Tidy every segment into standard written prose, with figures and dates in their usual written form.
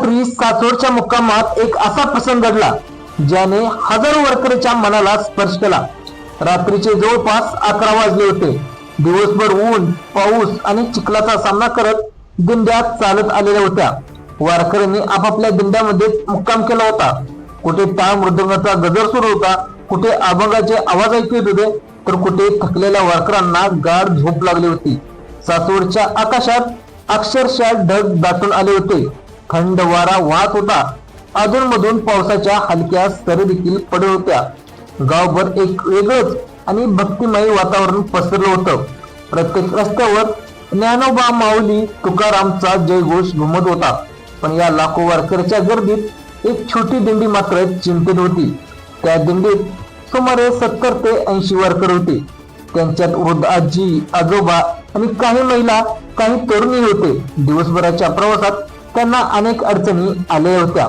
रात्री सासवडच्या मुक्कामात एक असा प्रसंग घडला ज्याने हजारो वारकऱ्याच्या मनाला स्पर्श केला। रात्रीचे जवळपास 11 वाजले होते। दिवसभर ऊन, पाऊस आणि चिखलाचा सामना करत दिंड्या चालत आलेल्या होत्या। वारकऱ्यांनी आपापल्या दिंड्यामध्ये मुक्काम केला होता। कुठे टाळ मृदंगाचा गजर सुरू होता, कुठे अभंगाचे आवाज ऐकू येत होते, तर कुठे थकलेल्या वारकऱ्यांना गाढ झोप लागली होती। सासवडच्या आकाशात अक्षरशः ढग दाटून आले होते। थंड वारा वाहत होता। अधूनमधून पावसाच्या हलक्या सरी देखील पडत होत्या। गावभर एक वेगळंच आणि भक्तिमय वातावरण पसरलं होतं। प्रत्येक रस्त्यावर ज्ञानोबा, माऊली, तुकारामचा जयघोष घुमत होता। पण या लाखो वारकऱ्याच्या गर्दीत एक छोटी दिंडी मात्र चिंतेत होती। त्या दिंडीत सुमारे 70 ते 80 वारकरी होते। त्यांच्यात वृद्ध आजी, आजोबा आणि काही महिला, काही तरुणी होते। दिवसभराच्या प्रवासात त्यांना अनेक अडचणी आल्या होत्या।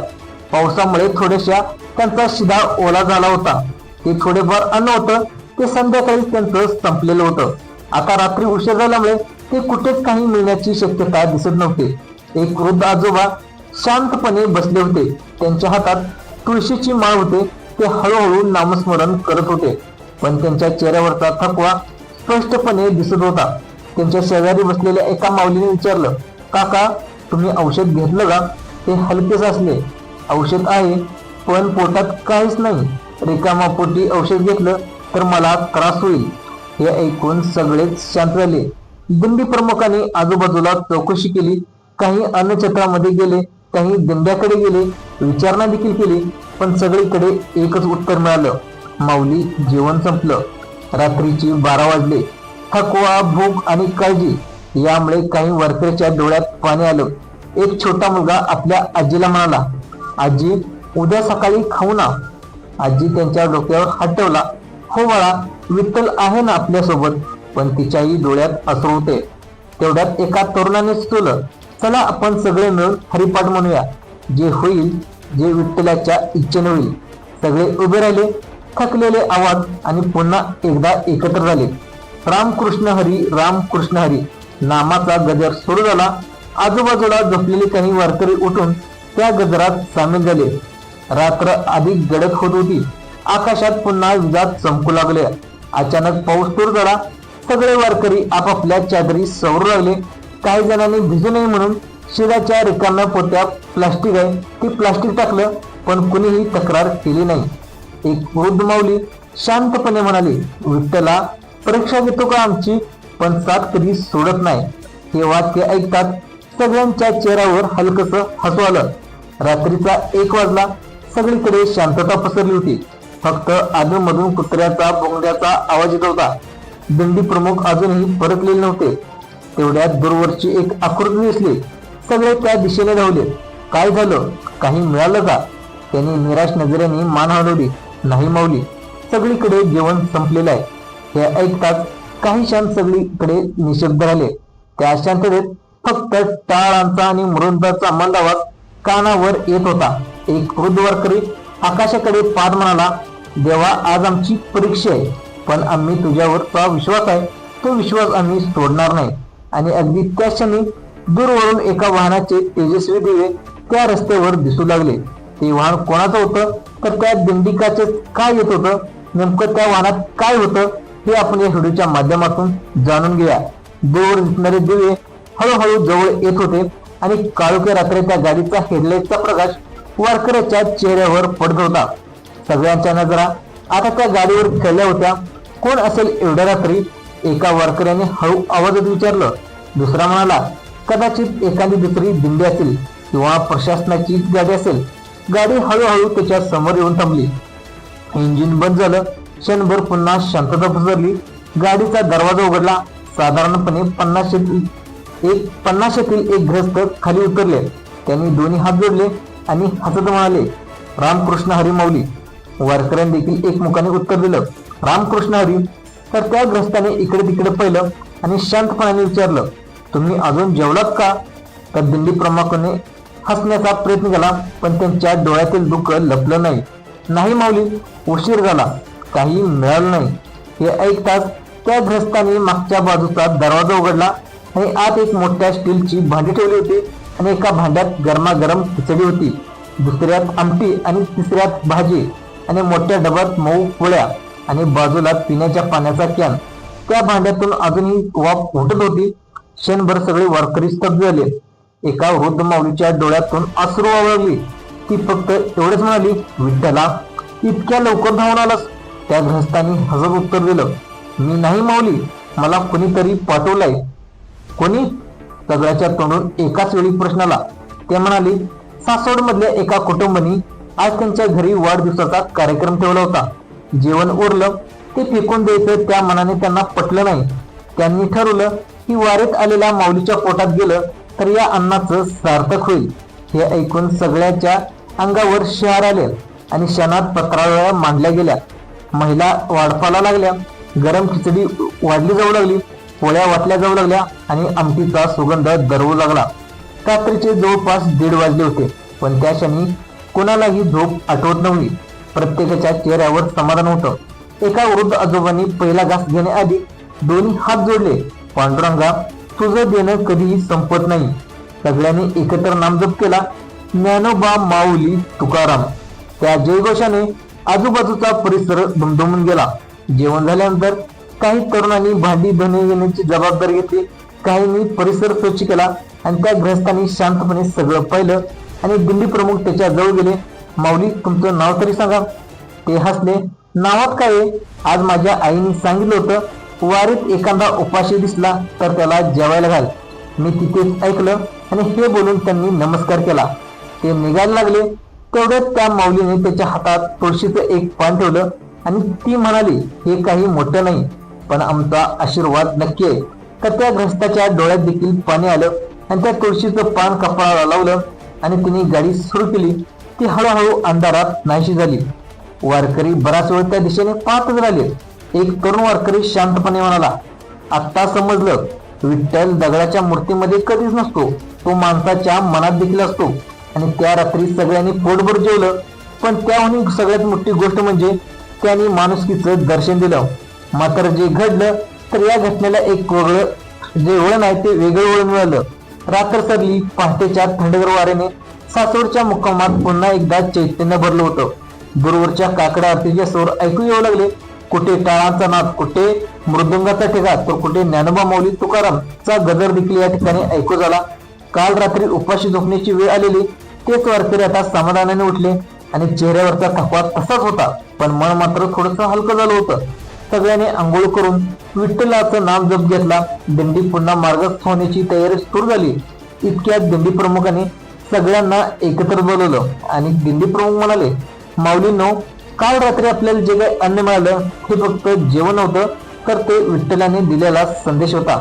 पावसामुळे थोड्याशा त्यांचा शिधा ओला झाला होता। ते थोडेफार अन्न होतं ते संध्याकाळी त्यांचं संपलेलं होतं। आता रात्री उशीर झाल्यामुळे ते कुठेच काही मिळण्याची शक्यता दिसत नव्हती। एक वृद्ध आजोबा शांतपणे बसले होते। त्यांच्या हातात तुळशीची माळ होते। ते हळूहळू नामस्मरण करत होते, पण त्यांच्या चेहऱ्यावरचा थकवा स्पष्टपणे दिसत होता। त्यांच्या शेजारी बसलेल्या एका माऊलीने विचारलं, काका, तुम्ही औषध घेतलं का? ते हलकेच असले, औषध आहे पण पोटात काहीच नाही। रिकामा पोटी औषध घेतलं तर मला त्रास होईल। हे ऐकून सगळेच शांत झाले। दिंडी प्रमुखांनी आजूबाजूला चौकशी केली। काही अन्नछत्रामध्ये गेले, काही दिंड्याकडे गेले, विचारणा देखील केली, पण सगळीकडे एकच उत्तर मिळालं, माऊली, जेवण संपलं। रात्रीची 12 वाजले। थकवा, भूक आणि काळजी यामुळे काही वारकऱ्याच्या डोळ्यात पाणी आलं। एक छोटा मुलगा आपल्या आजीला म्हणाला, आजी, उद्या सकाळी खाऊ ना? आजी त्यांच्या डोक्यावर हात ठेवला, हो बाळा, विठ्ठल आहे ना आपल्यासोबत। पण तिच्याही डोळ्यात अश्रू होते। तेवढ्यात एका तरुणाने सुचवलं, चला आपण सगळे मिळून हरिपाठ म्हणूया, जे होईल जे विठ्ठलाच्या इच्छेने होईल। सगळे उभे राहिले, थकलेले आवाज आणि पुन्हा एकदा एकत्र झाले। रामकृष्ण हरी, रामकृष्ण हरी नामाचा गजर सुरू झाला। आजूबाजूला झोपलेले काही वारकरी उठून त्या गजरात सामील झाले। रात्र अधिक गडद होत होती। आकाशात पुन्हा विजा चमकू लागल्या। अचानक पाऊस सुरू झाला। सगळे वारकरी आपापल्या चादरी सवरू लागले। काही जणांनी भिजू नये म्हणून शिराच्या रिकाम्या पोत्या प्लास्टिक आहे ती प्लास्टिक टाकलं, पण कुणीही तक्रार केली नाही। एक वृद्ध माऊली शांतपणे म्हणाली, विठ्ठला, परीक्षा घेतो का आमची, पण साथ कधी सोडत नाही। हे वाक्य ऐकतात सगळ्यांच्या चेहऱ्यावर हलकसं हसू आलं। रात्रीचा 1 वाजला। सगळीकडे शांतता पसरली होती। फक्त अधूनमधून कुत्र्याचा भोंगण्याचा आवाज येत होता। दिंडी प्रमुख अजूनही परतलेले नव्हते। तेवढ्यात दूरवरची एक आकृती दिसली। सगळे त्या दिशेने धावले। काय झालं? काही मिळालं का? त्यांनी निराश नजरेने मान हलवली, नाही माऊली, सगळीकडे जेवण संपलेलं आहे। हे ऐकताच काही क्षण सगळीकडे निशब्द राहिले। त्या शांततेत फक्त टाळांचा आणि मृदंगाचा मंद आवाज कानावर येत होता। एक वृद्ध वारकरी आकाशाकडे पाहत म्हणाला, देवा, आज आमची परीक्षा आहे, पण आम्ही तुझ्यावरचा विश्वास आहे, तो विश्वास आम्ही सोडणार नाही। आणि अगदी त्या क्षणी दूरवरून एका वाहनाचे तेजस्वी दिवे त्या रस्त्यावर दिसू लागले। ते वाहन कोणाचं होतं, तर त्या दिंडिकाचे काय येत होतं, नेमकं त्या वाहनात काय होतं, हे आपण या व्हिडिओच्या माध्यमातून जाणून घेऊया। दूर दिसणारे दिवे हळूहळू जवळ येत होते आणि काळोख्या रात्री त्या गाडीचा हेडलाईटचा प्रकाश वारकऱ्याच्या चेहऱ्यावर पडत होता। सगळ्यांच्या नजरा आता त्या गाडीवर खेळल्या होत्या। कोण असेल एवढ्या रात्री? एका वारकऱ्याने हळू आवाजात विचारलं। दुसरा म्हणाला, कदाचित एखादी दुसरी दिंडी असेल किंवा प्रशासनाची गाडी असेल। गाडी हळूहळू त्याच्या समोर येऊन थांबली। इंजिन बंद झालं। क्षणभर पुन्हा शांतता पसरली। गाडीचा दरवाजा उघडला। साधारणपणे 50तील एक गृहस्थ खाली उतरले। त्यांनी दोन्ही हात जोडले आणि हसत म्हणाले, रामकृष्ण हरी माऊली। वारकऱ्यांनी देखील एकमुखाने उत्तर दिलं, रामकृष्ण हरी। तर त्या गृहस्थाने इकडे तिकडे पाहिलं आणि शांतपणाने विचारलं, तुम्ही अजून जेवलात का? तर दिंडी प्रमुखाने हसण्याचा प्रयत्न केला, पण त्यांच्या डोळ्यातील दुःख लपलं नाही। नाही माऊली, उशीर झाला, काही मिळालं नाही। हे ऐकताच त्या गृहस्थाने मागच्या बाजूचा दरवाजा उघडला आणि आत एक मोठ्या स्टीलची भांडी ठेवली होती। आणि एका भांड्यात गरमागरम खिचडी होती, दुसऱ्यात आमटी आणि तिसऱ्यात भाजी आणि मोठ्या डब्यात मऊ पोळ्या आणि बाजूला पिण्याच्या पाण्याचा कॅन. त्या भांड्यातून अजूनही वाफ उठत होती. क्षणभर सगळे वारकरी स्तब्ध झाले. एका वृद्ध माऊलीच्या डोळ्यातून अश्रू आवळली. ती फक्त एवढेच म्हणाली, विठ्ठला, इतक्या लवकर धावून आलास? त्या गृहस्थांनी हसत उत्तर दिलं, मी नाही माऊली, मला कोणीतरी पाठवलंय. कोणी? सगळ्याच्या तोंडून एकाच वेळी प्रश्न आला. ते म्हणाली, सासवड मधल्या एका कुटुंबानी आज त्यांच्या घरी वाढदिवसाचा कार्यक्रम ठेवला होता. जेवण उरलं ते फेकून द्यायचं त्या मनाने त्यांना पटलं नाही. त्यांनी ठरवलं की वारीत आलेल्या माऊलीच्या पोटात गेलं तर या अन्नाचं सार्थक होईल. हे ऐकून सगळ्याच्या अंगावर शहर आले आणि क्षणात पत्रावळ्या मांडल्या गेल्या. महिला वाढपाला लागल्या. गरम खिचडी वाढली जाऊ लागली, पोळ्या वाटल्या जाऊ लागल्या आणि आमटीचा सुगंध दरवू लागला. रात्रीचे जवळपास 1:30 वाजले होते, पण त्या क्षणी कोणालाही झोप आठवत नव्हती. प्रत्येकाच्या चेहऱ्यावर समाधान होतं. एका वृद्ध आजोबांनी पहिला घास घेण्याआधी दोन्ही हात जोडले. पांडुरंगा, तुझं देणं कधीही संपत नाही. सगळ्यांनी एकत्र नामजप केला, ज्ञानोबा माऊली तुकाराम. त्या जयघोषाने आजूबाजूचा परिसर दुमदुमून गेला. जेवण झाल्यानंतर काही तरुणांनी भांडी धुणे घेण्याची जबाबदारी घेतली. काहींनी परिसर स्वच्छ केला आणि त्या गृहस्थांनी शांतपणे सगळं पाहिलं आणि दिंडी प्रमुख त्याच्या जवळ गेले. माऊली, तुमचं नाव तरी सांगा. ते हसले. नावात काय आहे? आज माझ्या आईने सांगितलं होतं, वारीत एखादा उपाशी दिसला तर त्याला जेवायला घाल. मी तिथेच ऐकलं आणि हे बोलून त्यांनी नमस्कार केला. ते निघायला लागले. तेवढ्यात त्या माऊलीने त्याच्या हातात तुळशीचं एक पान ठेवलं आणि ती म्हणाली, हे काही मोठं नाही, पण आमचा आशीर्वाद नक्की आहे. तर त्या ग्रस्ताच्या डोळ्यात देखील पाणी आलं आणि त्या तुळशीचं पान कपाळाला लावलं आणि तिने गाडी सुरू केली. ती हळूहळू अंधारात नाहीशी झाली. वारकरी बराच वेळ त्या दिशेने पाहतच राहिले. एक तरुण वारकरी शांतपणे म्हणाला, आत्ता समजलं, विठ्ठल दगडाच्या मूर्तीमध्ये कधीच नसतो, तो माणसाच्या मनात देखील असतो. आणि त्या रात्री सगळ्यांनी पोटभर जेवलं, पण त्याहून सगळ्यात मोठी गोष्ट म्हणजे त्यांनी माणुसकीचं दर्शन दिलं. मात्र जे घडलं तर या घटनेला एक वेगळं जे वळण आहे ते वेगळं वळण मिळालं. रात्र सरली. पहाटेच्या थंडगार वाऱ्याने सासवडच्या मुक्कामात पुन्हा एकदा चैतन्य भरलं होतं. दूरवरच्या काकडा आरतीचे स्वर ऐकू येऊ लागले. कुठे टाळांचा नाद, कुठे मृदुंगाचा ठेका, तर कुठे ज्ञानोबा माऊली तुकारामचा गजर देखील या ठिकाणी ऐकू झाला. काल रात्री उपाशी झोपण्याची वेळ आलेली. तेच वारकरी आता समाधानाने उठले आणि चेहऱ्यावरचा थकवा तसाच होता, पण मन मात्र थोडंसं हलकं झालं होतं. सगळ्याने आंघोळ करून विठ्ठलाचं नाम जप घेतला. दिंडी पुन्हा मार्गस्थ होण्याची तयारी सुरू झाली. इतक्यात दिंडी प्रमुखाने सगळ्यांना एकत्र बोलवलं आणि दिंडी प्रमुख म्हणाले, माऊलींनो, काल रात्री आपल्याला जे काही अन्न मिळालं हे फक्त जेवण नव्हतं, तर ते विठ्ठलाने दिलेला संदेश होता.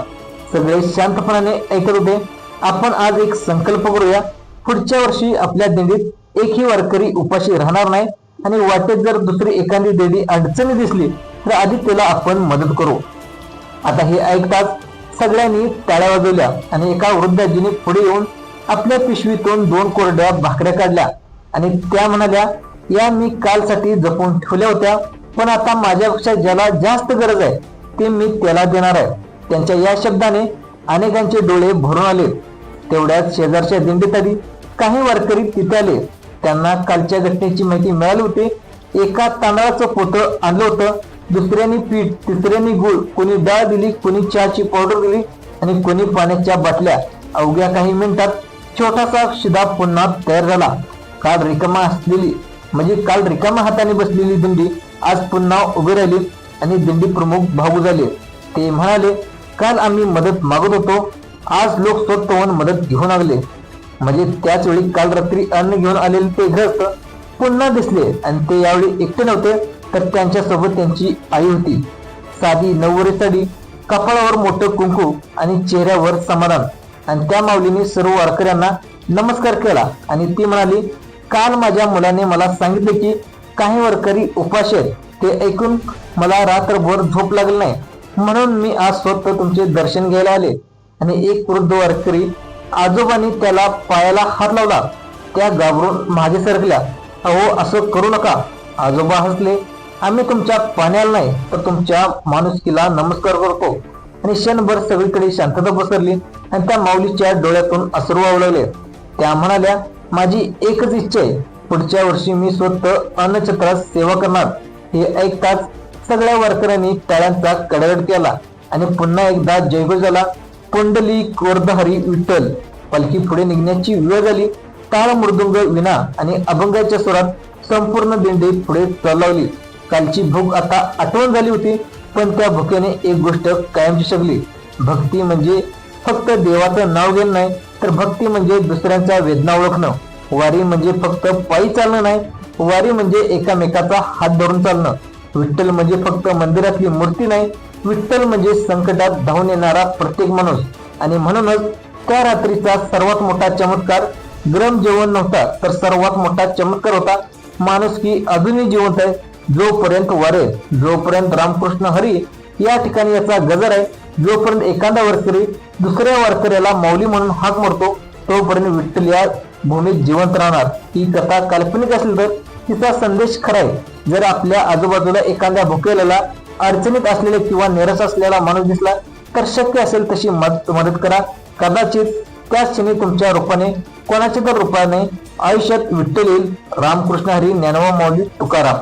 सगळे शांतपणाने ऐकत होते. आपण आज एक संकल्प करूया, पुढच्या वर्षी आपल्या दिंडीत एकही वारकरी उपाशी राहणार नाही आणि वाटेत जर दुसरी एखादी दिंडी अडचणी दिसली तर आधी त्याला आपण मदत करू. आता हे ऐकताच सगळ्यांनी टाळ्या वाजवल्या आणि एका वृद्धाजीने पुढे येऊन आपल्या पिशवीतून 2 कोरड्या भाकऱ्या काढल्या आणि त्या म्हणाल्या, या मी कालसाठी जपून ठेवल्या होत्या, पण आता माझ्यापेक्षा ज्याला जास्त गरज आहे ते मी त्याला देणार आहे. त्यांच्या या शब्दाने अनेकांचे डोळे भरून आले. तेवढ्यात शेजारच्या दिंडीत आली. काही वारकरी तिथे आले. त्यांना कालच्या घटनेची माहिती मिळाली होती. एका तांदळाचं पोतं आणलं होतं, दुसऱ्यांनी पीठ, तिसऱ्यांनी गुळ, कोणी डाळ दिली, कोणी चहाची पावडर दिली आणि कोणी पाण्याच्या बाटल्या. अवघ्या काही मिनिटात छोटासा शिदा पुन्हा तयार झाला. काल रिकामा हाताने बसलेली दिंडी आज पुन्हा उभी राहिली आणि दिंडी प्रमुख भावू झाले. ते म्हणाले, काल आम्ही मदत मागत होतो, आज लोक स्वतःहून मदत घेऊन आले. म्हणजे त्याच वेळी काल रात्री अन्न घेऊन आलेले ते ग्रस्त पुन्हा दिसले आणि ते यावेळी एकटे नव्हते, तर त्यांच्यासोबत त्यांची आई होती. साधी नऊवारी साडी, कपाळावर मोठं कुंकू आणि चेहऱ्यावर समाधान. आणि त्या माऊलीने सर्व वारकऱ्यांना नमस्कार केला आणि ती म्हणाली, काल माझ्या मुलाने मला सांगितले की काही वारकरी उपाशी आहेत. ते ऐकून मला रात्रभर झोप लागली नाही, म्हणून मी आज स्वतः तुमचे दर्शन घ्यायला आले. आणि एक वृद्ध वारकरी आजोबांनी त्याला पायाला हात लावला. त्या घाबरून मागे सरकल्या. अहो, असं करू नका. आजोबा हसले. आम्ही तुमच्या पाण्याला नाही तर तुमच्या माणुसकीला नमस्कार करतो. आणि क्षणभर सगळीकडे शांतता पसरली आणि त्या माऊलीच्या डोळ्यातून अश्रू वाहू लागले. त्या म्हणाल्या, माझी एकच इच्छा आहे, पुढच्या वर्षी मी स्वतः अन्नछत्रात सेवा करणार. हे ऐकताच सगळ्या वारकऱ्यांनी टाळ्यांचा कडकड केला आणि पुन्हा एकदा जयघोष झाला. पुंडलिक वर्धहरी विठ्ठल. पालखी पुढे निघण्याची वेळ झाली. टाळ, मृदुंग, विणा आणि अभंगाच्या स्वरात संपूर्ण दिंडी पुढे चालवली. कालची भूक आता आठवण झाली होती, पण त्या भुकेने एक गोष्ट कायमची शकली. भक्ती म्हणजे फक्त देवाचं नाव घेणं नाही, तर भक्ती म्हणजे दुसऱ्यांच्या वेदना ओळखणं. वारी म्हणजे फक्त पायी चालणं नाही, वारी म्हणजे एकामेकाचा हात धरून चालणं. विठ्ठल म्हणजे फक्त मंदिरातली मूर्ती नाही, विठ्ठल म्हणजे संकटात धावून येणारा प्रत्येक माणूस. आणि म्हणूनच त्या रात्रीचा सर्वात मोठा चमत्कार गरम जेवण नव्हता, तर सर्वात मोठा चमत्कार होता माणुसकी अजूनही जिवंत आहे. जोपर्यंत वारे, जोपर्यंत रामकृष्ण हरी या ठिकाणी याचा गजर आहे, जोपर्यंत एखादा वारकरी दुसऱ्या वारकऱ्याला माऊली म्हणून हाक मारतो, तोपर्यंत विठ्ठल या भूमीत जिवंत राहणार. ही कथा काल्पनिक असेल तर तिचा संदेश खरा आहे. जर आपल्या आजूबाजूला एखाद्या भुकेलेला, अडचणीत असलेला किंवा निराश असलेला माणूस दिसला तर शक्य असेल तशी मदत करा. कदाचित त्याच क्षणी तुमच्या रूपाने, कोणाच्या तर रूपाने आयुष्यात विठ्ठल येईल. रामकृष्ण हरी, ज्ञानोबा माऊली तुकाराम.